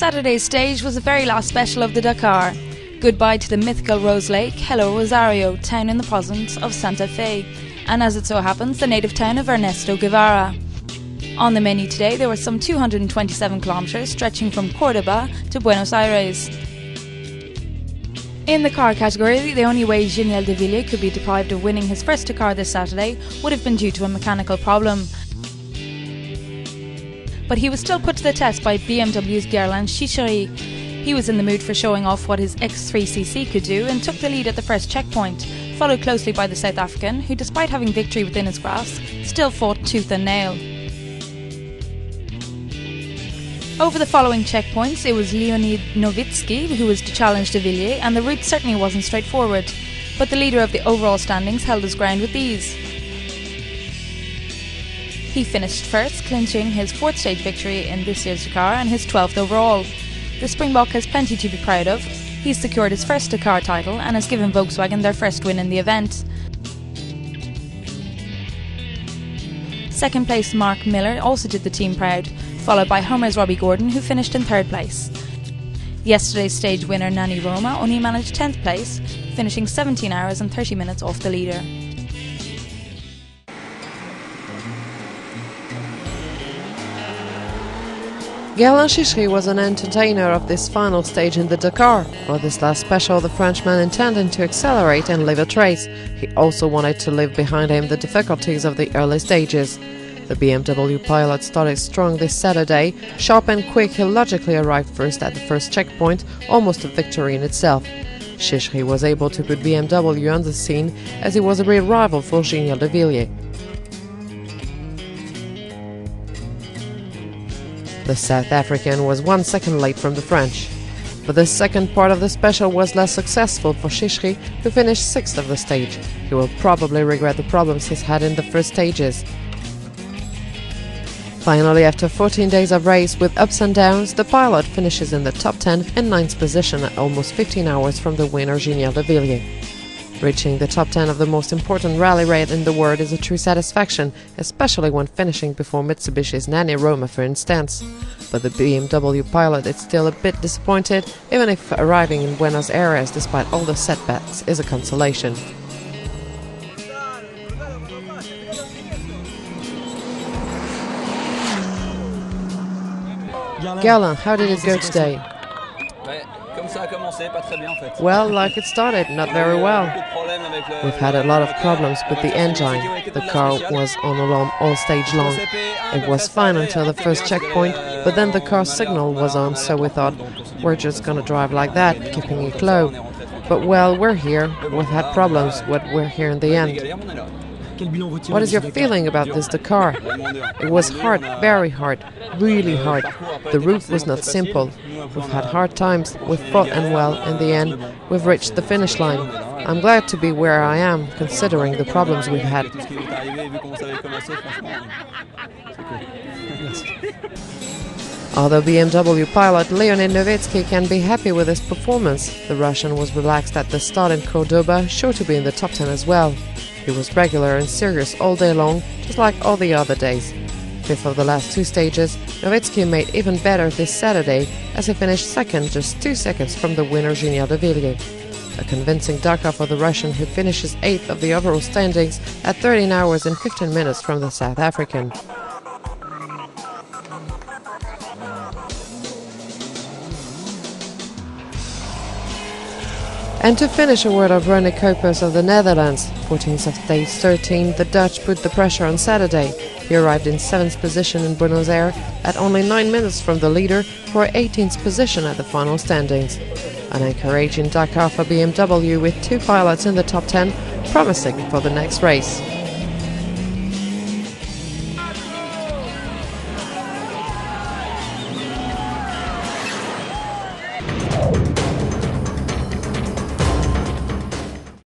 Saturday's stage was the very last special of the Dakar. Goodbye to the mythical Rose Lake, hello Rosario, town in the province of Santa Fe, and as it so happens, the native town of Ernesto Guevara. On the menu today there were some 227 kilometres stretching from Cordoba to Buenos Aires. In the car category, the only way Genial de Villiers could be deprived of winning his first Dakar this Saturday would have been due to a mechanical problem. But he was still put to the test by BMW's Gerland Chichery. He was in the mood for showing off what his X3cc could do and took the lead at the first checkpoint, followed closely by the South African, who despite having victory within his grasp, still fought tooth and nail. Over the following checkpoints, it was Leonid Novitsky who was to challenge de Villiers, and the route certainly wasn't straightforward, but the leader of the overall standings held his ground with ease. He finished first, clinching his 4th stage victory in this year's Dakar and his 12th overall. The Springbok has plenty to be proud of. He's secured his first Dakar title and has given Volkswagen their first win in the event. Second place Mark Miller also did the team proud, followed by Homer's Robbie Gordon, who finished in 3rd place. Yesterday's stage winner Nani Roma only managed 10th place, finishing 17 hours and 30 minutes off the leader. Gerland Chichery was an entertainer of this final stage in the Dakar. For this last special, the Frenchman intended to accelerate and leave a trace. He also wanted to leave behind him the difficulties of the early stages. The BMW pilot started strong this Saturday. Sharp and quick, he logically arrived first at the first checkpoint, almost a victory in itself. Chichery was able to put BMW on the scene as he was a real rival for Genial de Villiers. The South African was 1 second late from the French. But the second part of the special was less successful for Chichery, who finished 6th of the stage. He will probably regret the problems he's had in the first stages. Finally, after 14 days of race with ups and downs, the pilot finishes in the top 10 and 9th position at almost 15 hours from the winner Genial de Villiers. Reaching the top 10 of the most important rally raid in the world is a true satisfaction, especially when finishing before Mitsubishi's Nani Roma, for instance. But the BMW pilot is still a bit disappointed, even if arriving in Buenos Aires despite all the setbacks is a consolation. Gerland, how did it go today? Well, like it started, not very well. We've had a lot of problems with the engine. The car was on alarm all stage long. It was fine until the first checkpoint, but then the car signal was on, so we thought, we're just gonna drive like that, keeping it low. But well, we're here. We've had problems, but we're here in the end. What is your feeling about this Dakar? It was hard, very hard, really hard. The route was not simple. We've had hard times, we've fought, and well, in the end, we've reached the finish line. I'm glad to be where I am, considering the problems we've had. Although BMW pilot Leonid Novitsky can be happy with his performance, the Russian was relaxed at the start in Cordoba, sure to be in the top 10 as well. He was regular and serious all day long, just like all the other days. 5th of the last 2 stages, Novitsky made even better this Saturday as he finished 2nd, just 2 seconds from the winner Genial de Villiers. A convincing Dakar for the Russian, who finishes 8th of the overall standings at 13 hours and 15 minutes from the South African. And to finish, a word of René Kuipers of the Netherlands. 14th of stage 13, the Dutch put the pressure on Saturday. He arrived in 7th position in Buenos Aires at only 9 minutes from the leader for 18th position at the final standings. An encouraging Dakar for BMW with 2 pilots in the top 10, promising for the next race.